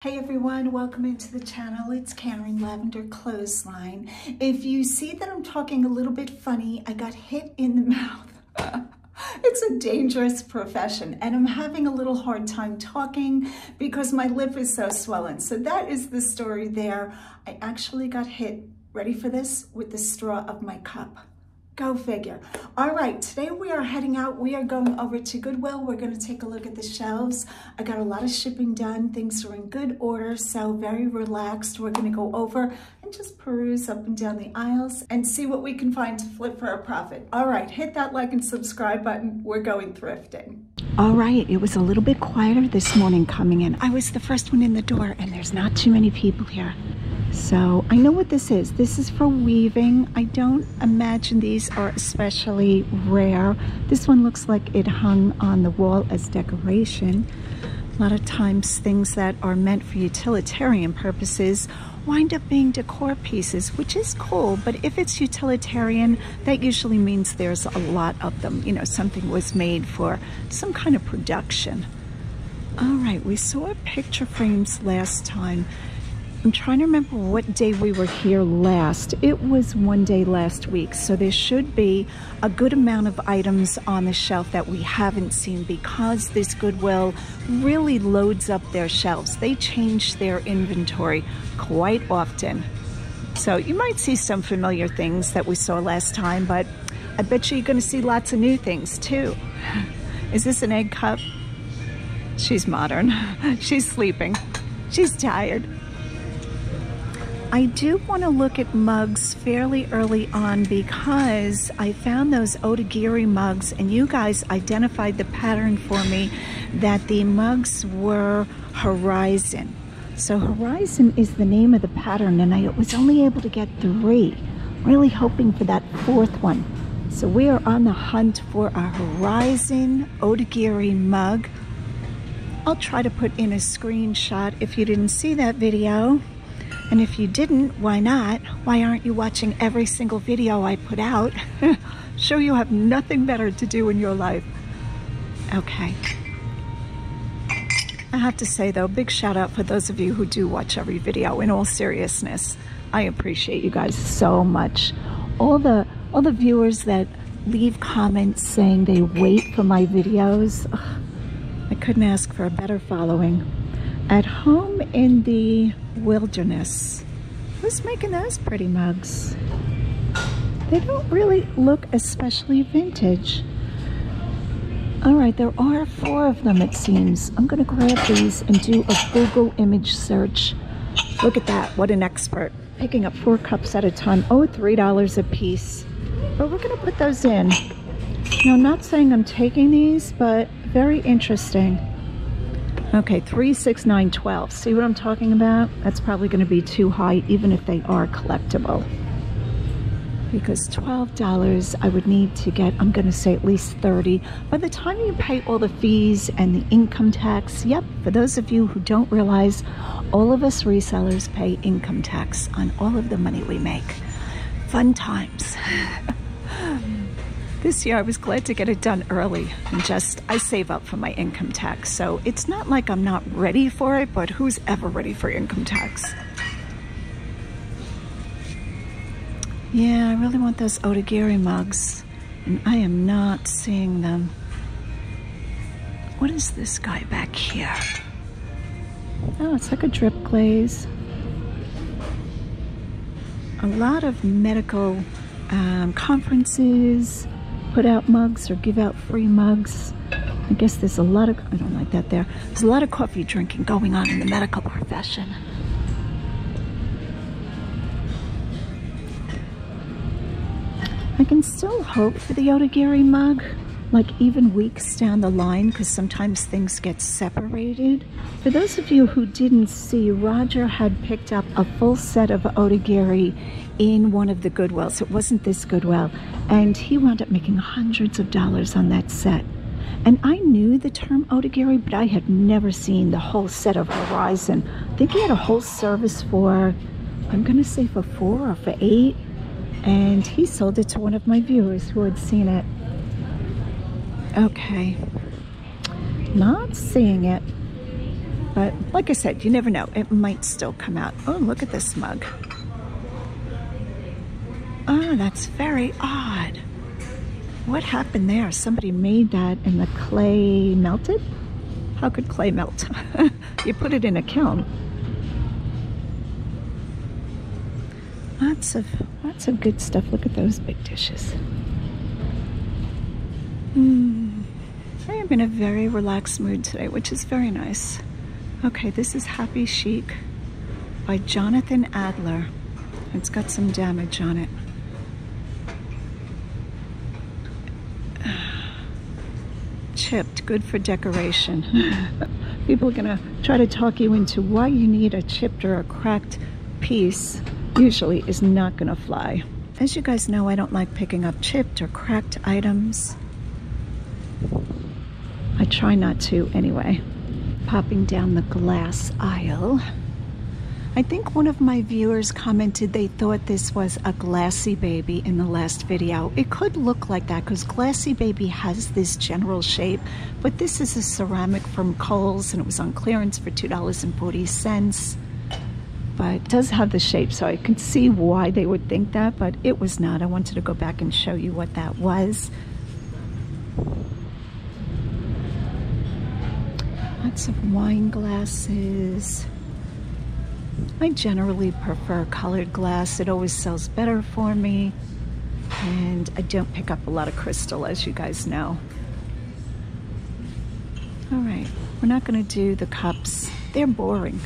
Hey everyone, welcome into the channel. It's Karen, Lavender Clothesline. If you see that I'm talking a little bit funny, I got hit in the mouth. It's a dangerous profession and I'm having a little hard time talking because my lip is so swollen. So that is the story there. I actually got hit, ready for this, with the straw of my cup. Go figure. All right, today we are heading out. We are going over to Goodwill. We're going to take a look at the shelves. I got a lot of shipping done. Things are in good order, so very relaxed. We're going to go over and just peruse up and down the aisles and see what we can find to flip for a profit. All right, hit that like and subscribe button. We're going thrifting. All right, it was a little bit quieter this morning coming in. I was the first one in the door and there's not too many people here. So I know what this is. This is for weaving. I don't imagine these are especially rare. This one looks like it hung on the wall as decoration. A lot of times things that are meant for utilitarian purposes wind up being decor pieces, which is cool, but if it's utilitarian, that usually means there's a lot of them. You know, something was made for some kind of production. All right, we saw picture frames last time. I'm trying to remember what day we were here last. It was one day last week, so there should be a good amount of items on the shelf that we haven't seen because this Goodwill really loads up their shelves. They change their inventory quite often. So you might see some familiar things that we saw last time, but I bet you're going to see lots of new things too. Is this an egg cup? She's modern. She's sleeping. She's tired. I do want to look at mugs fairly early on because I found those Otagiri mugs and you guys identified the pattern for me that the mugs were Horizon. So Horizon is the name of the pattern and I was only able to get 3, really hoping for that 4th one. So we are on the hunt for a Horizon Otagiri mug. I'll try to put in a screenshot if you didn't see that video. And if you didn't, why not? Why aren't you watching every single video I put out? Sure, you have nothing better to do in your life. Okay. I have to say though, big shout out for those of you who do watch every video. In all seriousness, I appreciate you guys so much. All the viewers that leave comments saying they wait for my videos, I couldn't ask for a better following. At home in the wilderness. Who's making those pretty mugs? They don't really look especially vintage. All right, there are 4 of them it seems. I'm gonna grab these and do a Google image search. Look at that, what an expert. Picking up 4 cups at a time. Oh, $3 a piece. But we're gonna put those in. Now, I'm not saying I'm taking these, but very interesting. Okay, 3, 6, 9, 12. See what I'm talking about? That's probably going to be too high, even if they are collectible. Because $12, I would need to get, I'm going to say at least 30. By the time you pay all the fees and the income tax, yep, for those of you who don't realize, all of us resellers pay income tax on all of the money we make. Fun times. This year I was glad to get it done early and I save up for my income tax. So it's not like I'm not ready for it, but who's ever ready for income tax? Yeah, I really want those Otagiri mugs and I am not seeing them. What is this guy back here? Oh, it's like a drip glaze. A lot of medical conferences put out mugs or give out free mugs. I guess there's a lot of, I don't like that there. There's a lot of coffee drinking going on in the medical profession. I can still hope for the Otagiri mug, like even weeks down the line, because sometimes things get separated. For those of you who didn't see, Roger had picked up a full set of Otagiri in one of the Goodwills. It wasn't this Goodwill. And he wound up making hundreds of dollars on that set. And I knew the term Otagiri, but I had never seen the whole set of Horizon. I think he had a whole service for, I'm gonna say for 4 or for 8. And he sold it to one of my viewers who had seen it. Okay, not seeing it. But like I said, you never know. It might still come out. Oh, look at this mug. Oh, that's very odd. What happened there? Somebody made that and the clay melted? How could clay melt? You put it in a kiln. Lots of good stuff. Look at those big dishes. I am in a very relaxed mood today, which is very nice. Okay, this is Happy Chic by Jonathan Adler. It's got some damage on it. Chipped, good for decoration. People are gonna try to talk you into why you need a chipped or a cracked piece. Usually is not gonna fly. As you guys know, I don't like picking up chipped or cracked items. I try not to anyway. Popping down the glass aisle. I think one of my viewers commented they thought this was a Glassy Baby in the last video. It could look like that because Glassy Baby has this general shape, but this is a ceramic from Kohl's and it was on clearance for $2.40. But it does have the shape, so I can see why they would think that, but it was not. I wanted to go back and show you what that was. Lots of wine glasses. I generally prefer colored glass. It always sells better for me. And I don't pick up a lot of crystal, as you guys know. All right, we're not gonna do the cups. They're boring.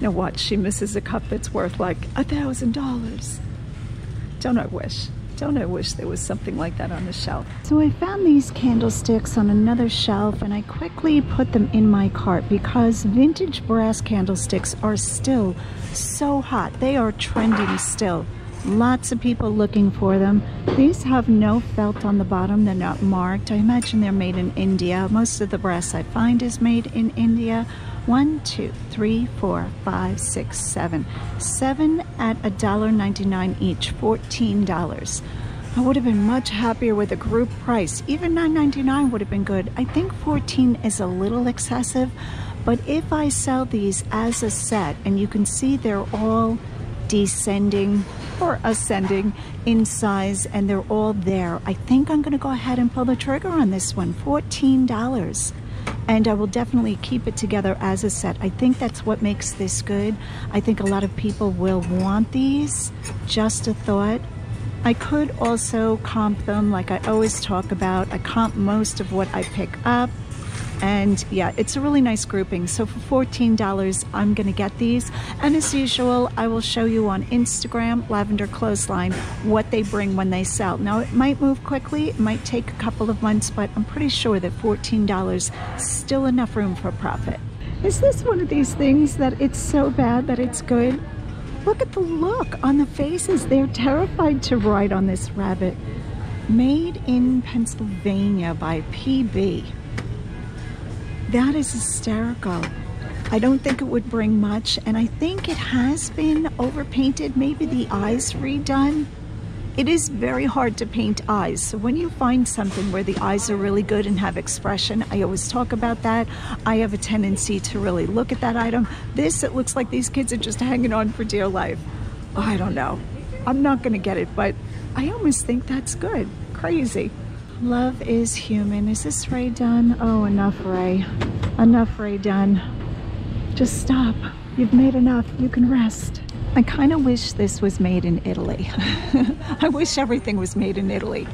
Now watch, she misses a cup that's worth like $1,000. Don't I wish? Don't I wish there was something like that on the shelf? So I found these candlesticks on another shelf and I quickly put them in my cart because vintage brass candlesticks are still so hot. They are trending still. Lots of people looking for them. These have no felt on the bottom. They're not marked. I imagine they're made in India. Most of the brass I find is made in India. 1, 2, 3, 4, 5, 6, 7. 7 at $1.99 each, $14. I would have been much happier with a group price. Even $9.99 would have been good. I think $14 is a little excessive, but if I sell these as a set, and you can see they're all descending or ascending in size and they're all there, I think I'm gonna go ahead and pull the trigger on this one. $14. And I will definitely keep it together as a set. I think that's what makes this good. I think a lot of people will want these. Just a thought. I could also comp them like I always talk about. I comp most of what I pick up. And yeah, it's a really nice grouping. So for $14, I'm gonna get these. And as usual, I will show you on Instagram, Lavender Clothesline, what they bring when they sell. Now it might move quickly, it might take a couple of months, but I'm pretty sure that $14 is still enough room for profit. Is this one of these things that it's so bad that it's good? Look at the look on the faces. They're terrified to ride on this rabbit. Made in Pennsylvania by PB. That is hysterical. I don't think it would bring much, and I think it has been overpainted, maybe the eyes redone. It is very hard to paint eyes, so when you find something where the eyes are really good and have expression, I always talk about that. I have a tendency to really look at that item. This, it looks like these kids are just hanging on for dear life. Oh, I don't know. I'm not gonna get it, but I almost think that's good. Crazy. Love is human. Is this Ray done? Oh, enough, Ray. Enough, Ray done. Just stop. You've made enough. You can rest. I kind of wish this was made in Italy. I wish everything was made in Italy.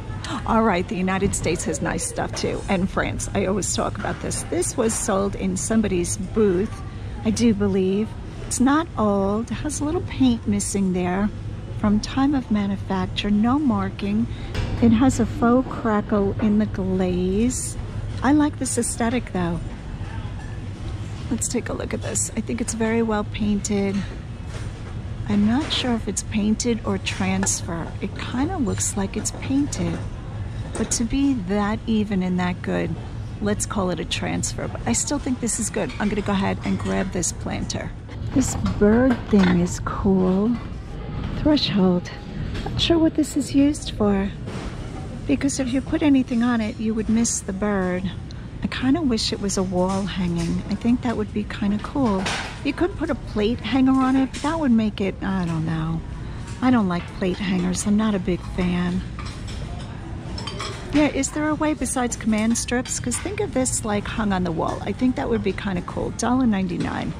All right, the United States has nice stuff too, and France. I always talk about this. This was sold in somebody's booth, I do believe. It's not old. It has a little paint missing there from time of manufacture, no marking. It has a faux crackle in the glaze. I like this aesthetic though. Let's take a look at this. I think it's very well painted. I'm not sure if it's painted or transfer. It kind of looks like it's painted. But to be that even and that good, let's call it a transfer. But I still think this is good. I'm gonna go ahead and grab this planter. This bird thing is cool. Threshold. Not sure what this is used for. Because if you put anything on it, you would miss the bird. I kind of wish it was a wall hanging. I think that would be kind of cool. You could put a plate hanger on it, but that would make it, I don't know. I don't like plate hangers. I'm not a big fan. Yeah, is there a way besides command strips? Because think of this like hung on the wall. I think that would be kind of cool. $1.99.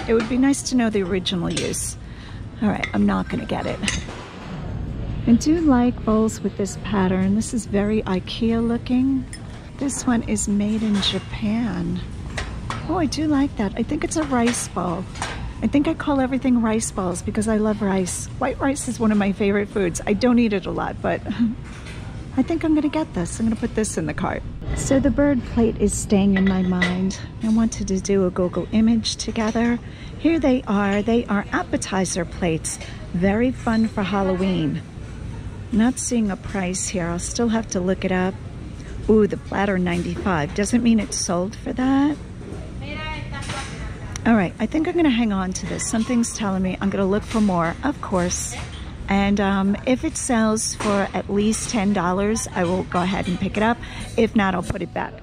It would be nice to know the original use. All right, I'm not going to get it. I do like bowls with this pattern. This is very IKEA looking. This one is made in Japan. Oh, I do like that. I think it's a rice bowl. I think I call everything rice balls because I love rice. White rice is one of my favorite foods. I don't eat it a lot, but I think I'm gonna get this. I'm gonna put this in the cart. So the bird plate is staying in my mind. I wanted to do a Google image together. Here they are. They are appetizer plates. Very fun for Halloween. Not seeing a price here. I'll still have to look it up. Ooh, the platter 95. Doesn't mean it's sold for that. All right, I think I'm gonna hang on to this. Something's telling me I'm gonna look for more, of course. And if it sells for at least $10, I will go ahead and pick it up. If not, I'll put it back.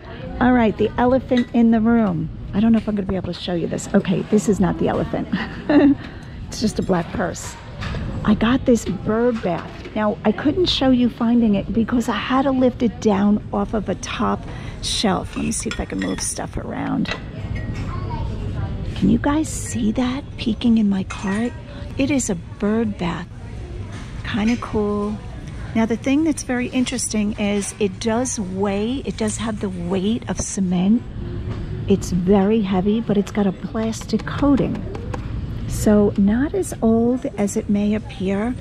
All right, the elephant in the room. I don't know if I'm gonna be able to show you this. Okay, this is not the elephant. It's just a black purse. I got this bird bath. Now, I couldn't show you finding it because I had to lift it down off of a top shelf. Let me see if I can move stuff around. Can you guys see that peeking in my cart? It is a bird bath. Kind of cool. Now, the thing that's very interesting is it does weigh, it does have the weight of cement. It's very heavy, but it's got a plastic coating. So not as old as it may appear.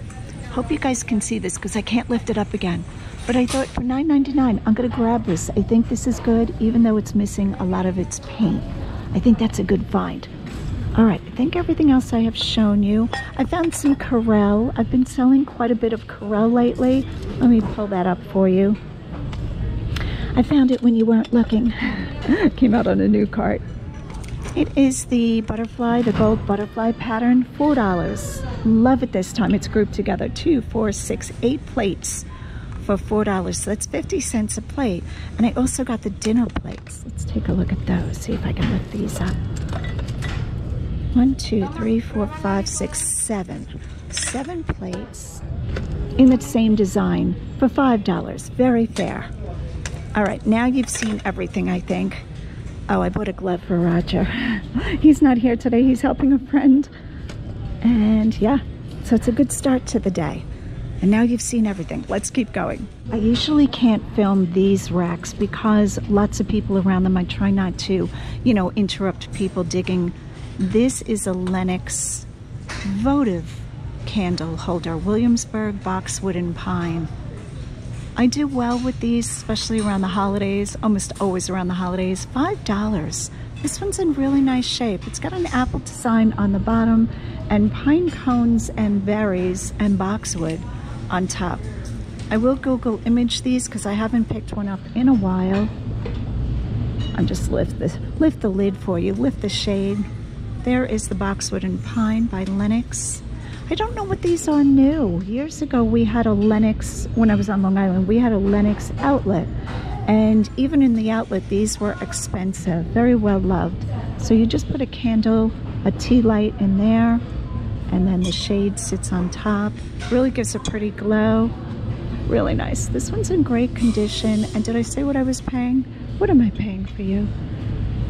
Hope you guys can see this because I can't lift it up again. But I thought for $9.99, I'm gonna grab this. I think this is good, even though it's missing a lot of its paint. I think that's a good find. All right, I think everything else I have shown you. I found some Corelle. I've been selling quite a bit of Corelle lately. Let me pull that up for you. I found it when you weren't looking. Came out on a new cart. It is the butterfly, the gold butterfly pattern, $4. Love it this time. It's grouped together, 2, 4, 6, 8 plates for $4. So that's 50 cents a plate. And I also got the dinner plates. Let's take a look at those, see if I can lift these up. 1, 2, 3, 4, 5, 6, 7. 7 plates in the same design for $5. Very fair. All right, now you've seen everything, I think. Oh, I bought a glove for Roger. He's not here today. He's helping a friend. And yeah, so it's a good start to the day. And now you've seen everything. Let's keep going. I usually can't film these racks because lots of people around them. I try not to, you know, interrupt people digging. This is a Lennox votive candle holder, Williamsburg boxwood and pine. I do well with these, especially around the holidays, almost always around the holidays. $5. This one's in really nice shape. It's got an apple design on the bottom and pine cones and berries and boxwood on top. I will Google image these because I haven't picked one up in a while. I'll just lift the lid for you, lift the shade. There is the boxwood and pine by Lennox. I don't know what these are new. Years ago, we had a Lennox, when I was on Long Island, we had a Lennox outlet. And even in the outlet, these were expensive, very well loved. So you just put a candle, a tea light in there, and then the shade sits on top. Really gives a pretty glow. Really nice. This one's in great condition. And did I say what I was paying? What am I paying for you?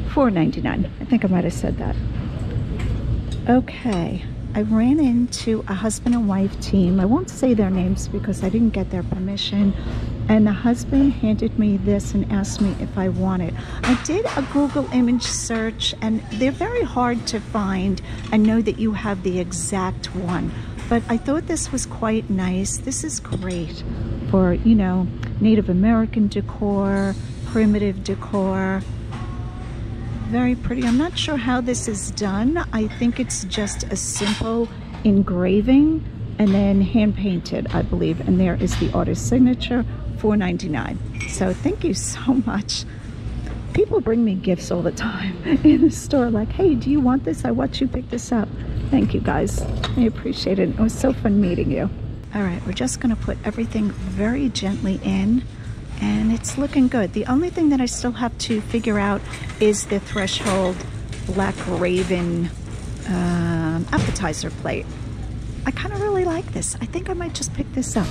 $4.99. I think I might have said that. Okay. I ran into a husband and wife team. I won't say their names because I didn't get their permission. And the husband handed me this and asked me if I want it. I did a Google image search and they're very hard to find and know that you have the exact one. But I thought this was quite nice. This is great for, you know, Native American decor, primitive decor. Very pretty. I'm not sure how this is done. I think it's just a simple engraving and then hand painted, I believe. And there is the artist's signature, $4.99. So thank you so much. People bring me gifts all the time in the store like, hey, do you want this? I watched you pick this up. Thank you guys. I appreciate it. It was so fun meeting you. All right, we're just gonna put everything very gently in. And it's looking good. The only thing that I still have to figure out is the Threshold Black Raven appetizer plate. I kind of really like this. I think I might just pick this up.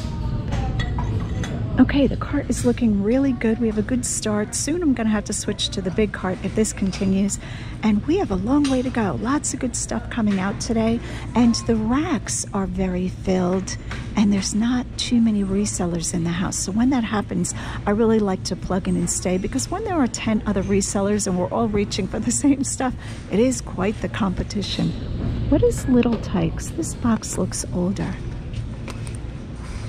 Okay, the cart is looking really good. We have a good start. Soon I'm gonna have to switch to the big cart if this continues. And we have a long way to go. Lots of good stuff coming out today. And the racks are very filled and there's not too many resellers in the house. So when that happens, I really like to plug in and stay, because when there are 10 other resellers and we're all reaching for the same stuff, it is quite the competition. What is Little Tykes? This box looks older.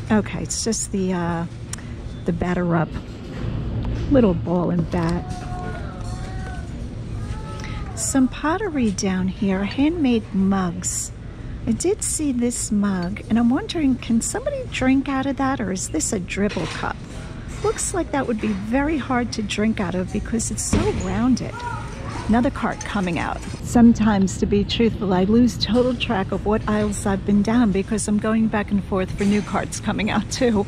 Okay, it's just the batter up little ball and bat. Some pottery down here, handmade mugs. I did see this mug and I'm wondering, can somebody drink out of that, or is this a dribble cup? Looks like that would be very hard to drink out of because it's so rounded. Another cart coming out. Sometimes, to be truthful, I lose total track of what aisles I've been down because I'm going back and forth for new carts coming out too.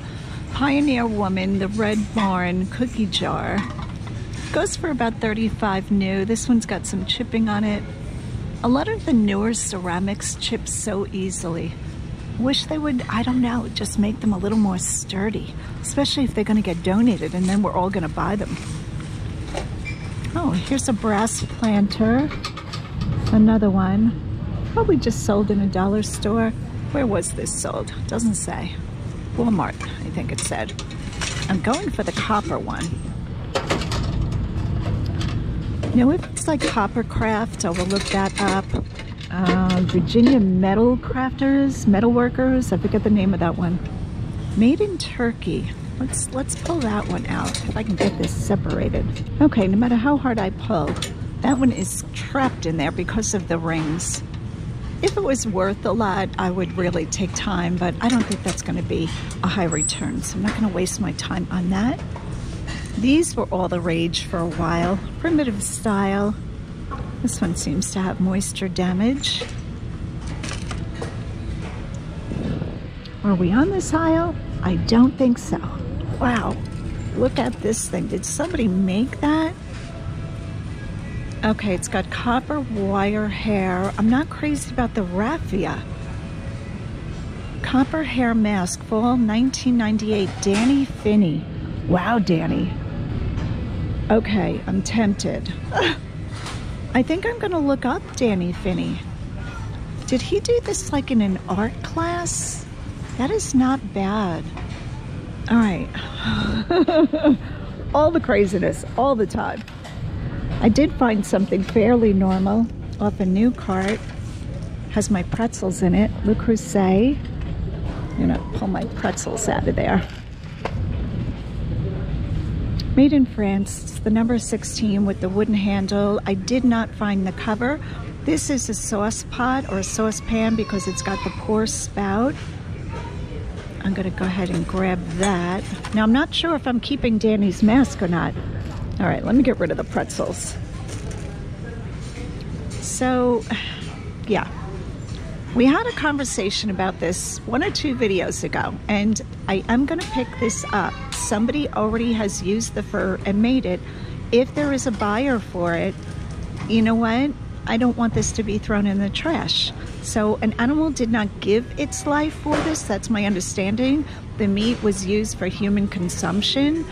Pioneer Woman, the Red Barn cookie jar. Goes for about $35 new. This one's got some chipping on it. A lot of the newer ceramics chip so easily. Wish they would, I don't know, just make them a little more sturdy, especially if they're gonna get donated and then we're all gonna buy them. Oh, here's a brass planter. Another one. Probably just sold in a dollar store. Where was this sold? Doesn't say. Walmart, I think it said. I'm going for the copper one. You know, if it's like copper craft, I will look that up. Virginia Metal Crafters, Metal Workers, I forget the name of that one. Made in Turkey. Let's pull that one out, if I can get this separated. Okay, no matter how hard I pull, that one is trapped in there because of the rings. If it was worth a lot, I would really take time, but I don't think that's going to be a high return, so I'm not going to waste my time on that. These were all the rage for a while. Primitive style. This one seems to have moisture damage. Are we on this aisle? I don't think so. Wow, look at this thing. Did somebody make that? Okay, it's got copper wire hair. I'm not crazy about the raffia. Copper hair mask, fall 1998, Danny Finney. Wow, Danny. Okay, I'm tempted. I think I'm gonna look up Danny Finney. Did he do this like in an art class? That is not bad. All right. All the craziness, all the time. I did find something fairly normal off a new cart. Has my pretzels in it. Le Creuset. I'm gonna pull my pretzels out of there. Made in France. It's the number 16 with the wooden handle. I did not find the cover. This is a sauce pot or a saucepan because it's got the pour spout. I'm gonna go ahead and grab that. Now I'm not sure if I'm keeping Danny's mask or not. All right, let me get rid of the pretzels. So, yeah. We had a conversation about this 1 or 2 videos ago, and I am gonna pick this up. Somebody already has used the fur and made it. If there is a buyer for it, you know what? I don't want this to be thrown in the trash. So an animal did not give its life for this, that's my understanding. The meat was used for human consumption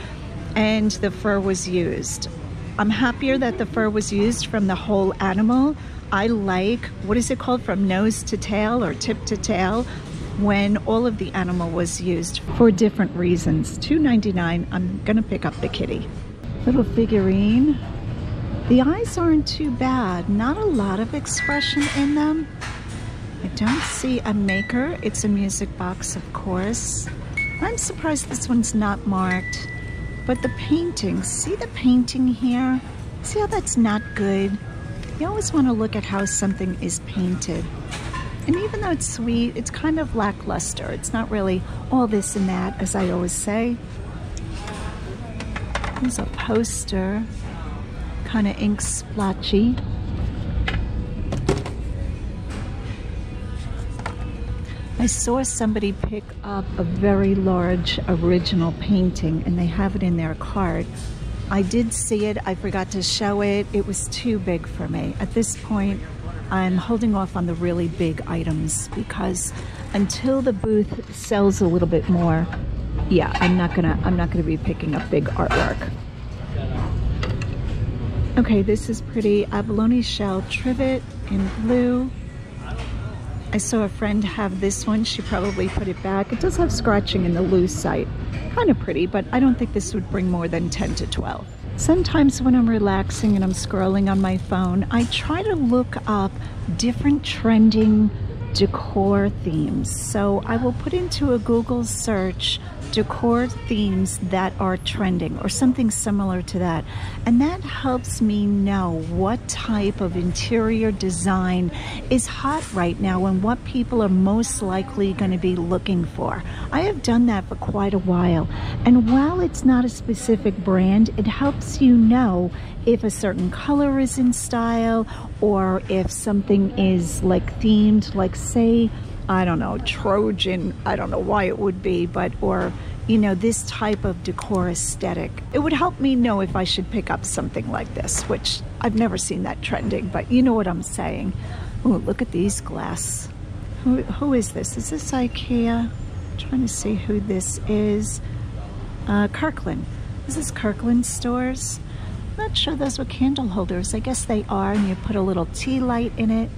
and the fur was used. I'm happier that the fur was used from the whole animal. I like, what is it called, from nose to tail or tip to tail, when all of the animal was used for different reasons. $2.99, I'm gonna pick up the kitty. Little figurine. The eyes aren't too bad, not a lot of expression in them. I don't see a maker. It's a music box, of course. I'm surprised this one's not marked. But the painting, see the painting here? See how that's not good? You always want to look at how something is painted. And even though it's sweet, it's kind of lackluster. It's not really all this and that, as I always say. There's a poster, kind of ink splotchy. I saw somebody pick up a very large original painting and they have it in their cart. I did see it, I forgot to show it. It was too big for me. At this point, I'm holding off on the really big items because until the booth sells a little bit more, yeah, I'm not gonna be picking up big artwork. Okay, this is pretty. Abalone shell trivet in blue. I saw a friend have this one. She probably put it back. It does have scratching in the loose side. Kind of pretty, but I don't think this would bring more than 10 to 12. Sometimes when I'm relaxing and I'm scrolling on my phone, I try to look up different trending decor themes. So I will put into a Google search decor themes that are trending or something similar to that, and that helps me know what type of interior design is hot right now and what people are most likely going to be looking for. I have done that for quite a while, and while it's not a specific brand, it helps you know if a certain color is in style or if something is like themed, like say, I don't know, Trojan, I don't know why it would be, but, or, you know, this type of decor aesthetic. It would help me know if I should pick up something like this, which I've never seen that trending, but you know what I'm saying. Oh, look at these glass. Who is this? Is this IKEA? I'm trying to see who this is. Kirkland. Is this Kirkland stores? I'm not sure those were candle holders. I guess they are, and you put a little tea light in it.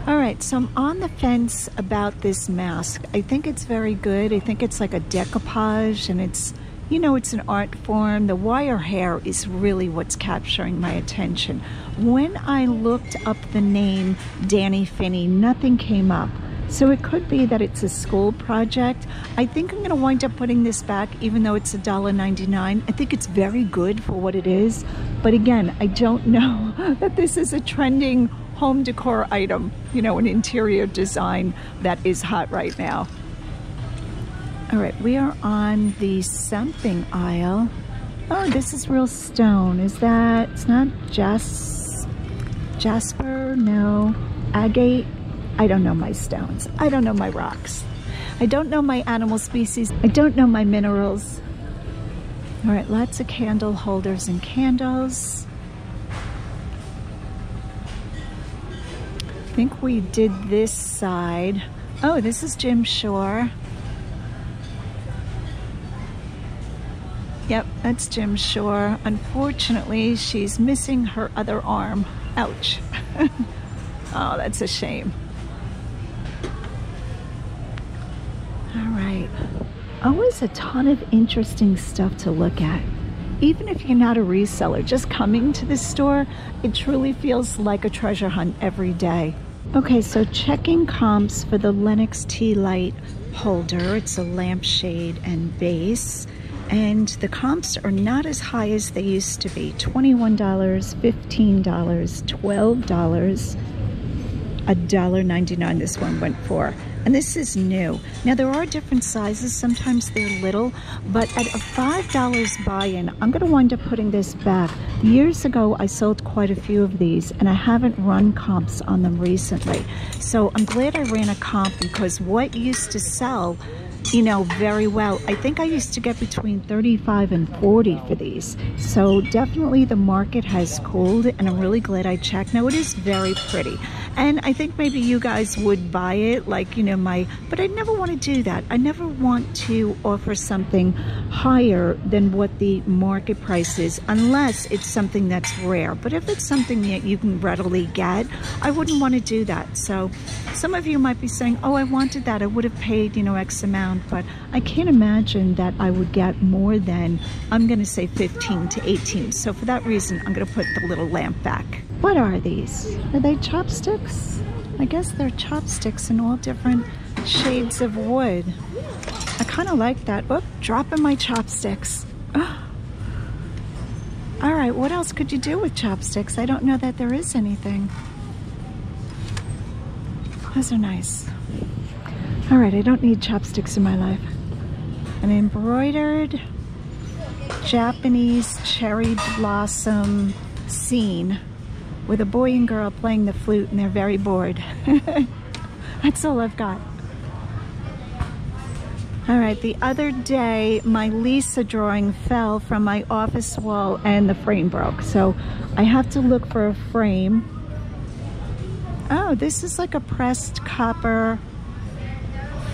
All right, so I'm on the fence about this mask. I think it's very good. I think it's like a decoupage, and it's, you know, it's an art form. The wire hair is really what's capturing my attention. When I looked up the name Danny Finney, nothing came up. So it could be that it's a school project. I think I'm gonna wind up putting this back even though it's $1.99. I think it's very good for what it is. But again, I don't know that this is a trending home decor item, you know, an interior design that is hot right now. All right, we are on the something aisle. Oh, this is real stone. Is that, it's not Jasper? No. Agate? I don't know my stones. I don't know my rocks. I don't know my animal species. I don't know my minerals. All right, lots of candle holders and candles. I think we did this side. Oh, this is Jim Shore. Yep, that's Jim Shore. Unfortunately, she's missing her other arm. Ouch. Oh, that's a shame. All right. Always a ton of interesting stuff to look at. Even if you're not a reseller, just coming to the store, it truly feels like a treasure hunt every day. Okay, so checking comps for the Lennox tea light holder. It's a lampshade and base. And the comps are not as high as they used to be. $21, $15, $12, $1.99 this one went for. And this is new. Now there are different sizes, sometimes they're little, but at a $5 buy-in, I'm gonna wind up putting this back. Years ago, I sold quite a few of these and I haven't run comps on them recently. So I'm glad I ran a comp because what used to sell, you know, very well, I think I used to get between 35 and 40 for these. So definitely the market has cooled and I'm really glad I checked. Now it is very pretty. And I think maybe you guys would buy it, like, you know, but I never want to do that. I never want to offer something higher than what the market price is, unless it's something that's rare. But if it's something that you can readily get, I wouldn't want to do that. So some of you might be saying, oh, I wanted that. I would have paid, you know, X amount, but I can't imagine that I would get more than, I'm going to say 15 to 18. So for that reason, I'm going to put the little lamp back. What are these? Are they chopsticks? I guess they're chopsticks in all different shades of wood. I kind of like that. Oh, dropping my chopsticks. Oh. All right, what else could you do with chopsticks? I don't know that there is anything. Those are nice. All right, I don't need chopsticks in my life. An embroidered Japanese cherry blossom scene. with a boy and girl playing the flute, and they're very bored. That's all I've got. All right, the other day, my Lisa drawing fell from my office wall and the frame broke. So I have to look for a frame. Oh, this is like a pressed copper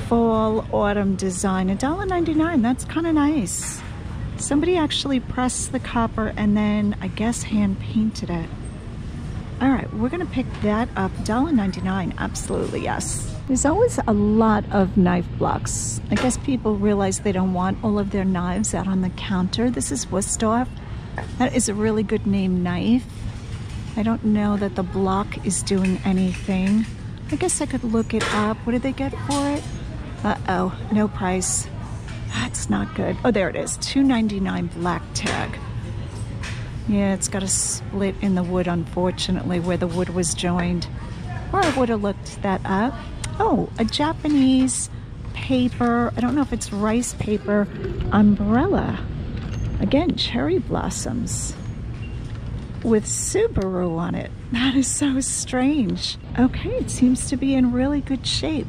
fall autumn design, $1.99. That's kind of nice. Somebody actually pressed the copper and then I guess hand painted it. All right, we're gonna pick that up. $1.99, absolutely, yes. There's always a lot of knife blocks. I guess people realize they don't want all of their knives out on the counter. This is Wusthof. That is a really good name knife. I don't know that the block is doing anything. I guess I could look it up. What did they get for it? Uh-oh, no price. That's not good. Oh, there it is, $2.99 black tag. Yeah, it's got a split in the wood, unfortunately, where the wood was joined. Or I would have looked that up. Oh, a Japanese paper, I don't know if it's rice paper, umbrella. Again, cherry blossoms with Subaru on it. That is so strange. Okay, it seems to be in really good shape.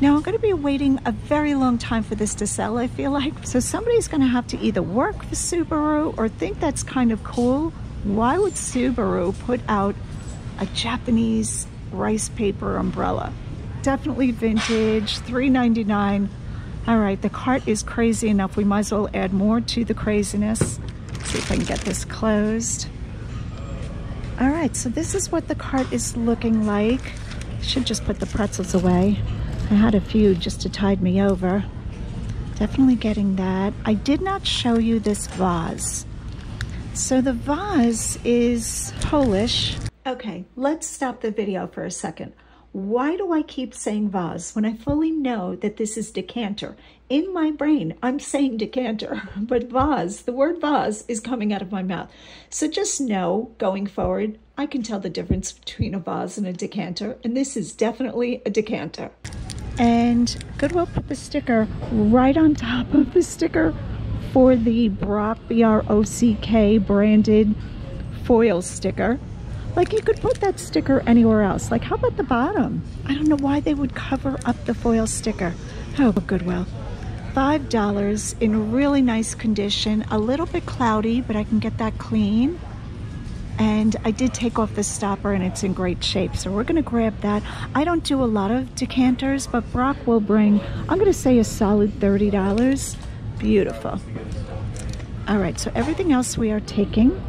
Now I'm gonna be waiting a very long time for this to sell, I feel like. So somebody's gonna have to either work for Subaru or think that's kind of cool. Why would Subaru put out a Japanese rice paper umbrella? Definitely vintage, $3.99. All right, the cart is crazy enough. We might as well add more to the craziness. Let's see if I can get this closed. All right, so this is what the cart is looking like. Should just put the pretzels away. I had a few just to tide me over. Definitely getting that. I did not show you this vase. So the vase is Polish. Okay, let's stop the video for a second. Why do I keep saying vase when I fully know that this is decanter? In my brain, I'm saying decanter, but vase, the word vase is coming out of my mouth. So just know, going forward, I can tell the difference between a vase and a decanter, and this is definitely a decanter. And Goodwill put the sticker right on top of the sticker for the Brock, B-R-O-C-K branded foil sticker. Like, you could put that sticker anywhere else. Like, how about the bottom? I don't know why they would cover up the foil sticker. Oh, Goodwill. $5 in really nice condition. A little bit cloudy, but I can get that clean. And I did take off the stopper and it's in great shape. So we're gonna grab that. I don't do a lot of decanters, but Brock will bring, I'm gonna say a solid $30. Beautiful. All right, so everything else we are taking.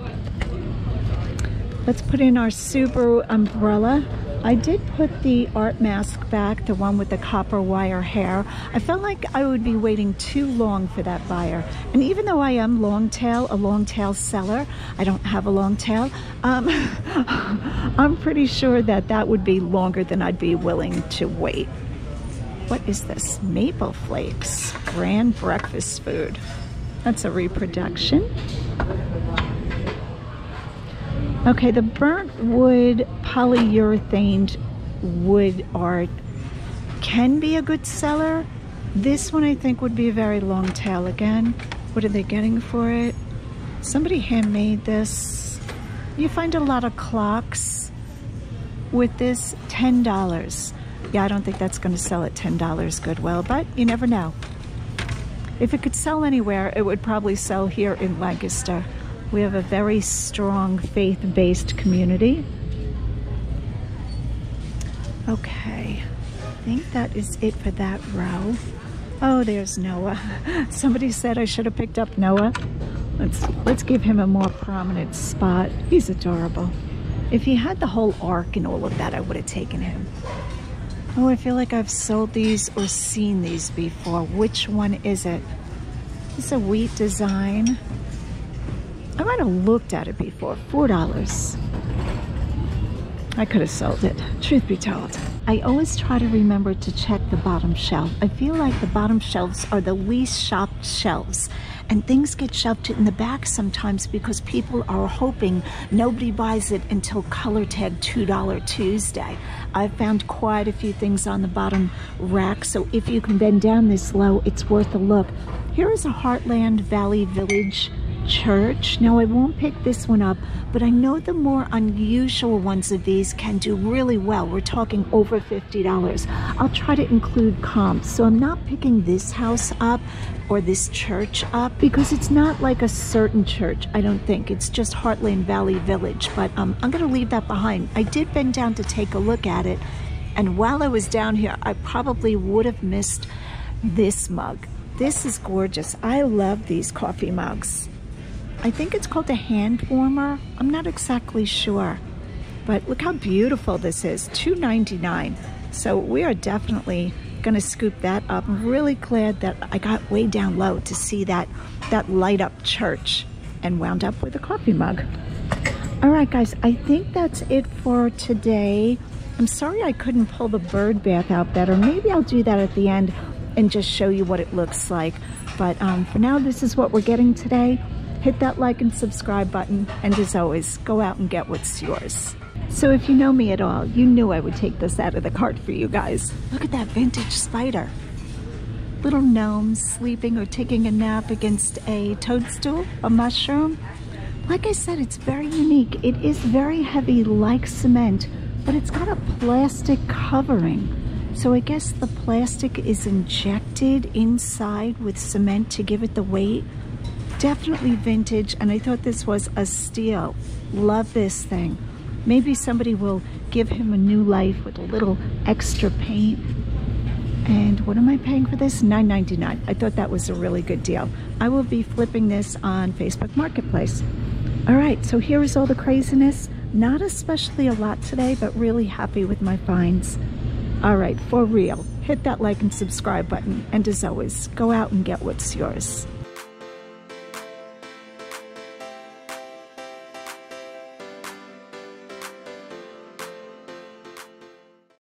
Let's put in our Subaru umbrella. I did put the art mask back, the one with the copper wire hair. I felt like I would be waiting too long for that buyer. And even though I am long tail, a long tail seller, I don't have a long tail, I'm pretty sure that that would be longer than I'd be willing to wait. What is this? Maple Flakes, grand breakfast food. That's a reproduction. Okay, the burnt wood polyurethane wood art can be a good seller. This one I think would be a very long tail again. What are they getting for it? Somebody handmade this. You find a lot of clocks with this, $10. Yeah, I don't think that's going to sell at $10 Goodwill, but you never know. If it could sell anywhere, it would probably sell here in Lancaster. We have a very strong faith-based community. Okay, I think that is it for that row. Oh, there's Noah. Somebody said I should have picked up Noah. Let's give him a more prominent spot. He's adorable. If he had the whole arc and all of that, I would have taken him. Oh, I feel like I've sold these or seen these before. Which one is it? It's a wheat design. I might have looked at it before. $4. I could have sold it, truth be told. I always try to remember to check the bottom shelf. I feel like the bottom shelves are the least shopped shelves. And things get shoved in the back sometimes because people are hoping nobody buys it until color tag $2 Tuesday. I've found quite a few things on the bottom rack, so if you can bend down this low, it's worth a look. Here is a Heartland Valley Village church. Now I won't pick this one up, but I know the more unusual ones of these can do really well. We're talking over $50. I'll try to include comps. So I'm not picking this house up or this church up because it's not like a certain church, I don't think. It's just Heartland Valley Village, but I'm gonna leave that behind. I did bend down to take a look at it, and while I was down here, I probably would have missed this mug. This is gorgeous. I love these coffee mugs. I think it's called a hand warmer. I'm not exactly sure, but look how beautiful this is. $2.99. So we are definitely gonna scoop that up. I'm really glad that I got way down low to see that light up church and wound up with a coffee mug. All right, guys, I think that's it for today. I'm sorry I couldn't pull the bird bath out better. Maybe I'll do that at the end and just show you what it looks like. But for now, this is what we're getting today. Hit that like and subscribe button, and as always, go out and get what's yours. So if you know me at all, you knew I would take this out of the cart for you guys. Look at that vintage spider. Little gnomes sleeping or taking a nap against a toadstool, a mushroom. Like I said, it's very unique. It is very heavy like cement, but it's got a plastic covering. So I guess the plastic is injected inside with cement to give it the weight. Definitely vintage, and I thought this was a steal. Love this thing. Maybe somebody will give him a new life with a little extra paint. And what am I paying for this? $9.99. I thought that was a really good deal. I will be flipping this on Facebook Marketplace. All right, so here is all the craziness. Not especially a lot today, but really happy with my finds. All right, for real, hit that like and subscribe button. And as always, go out and get what's yours.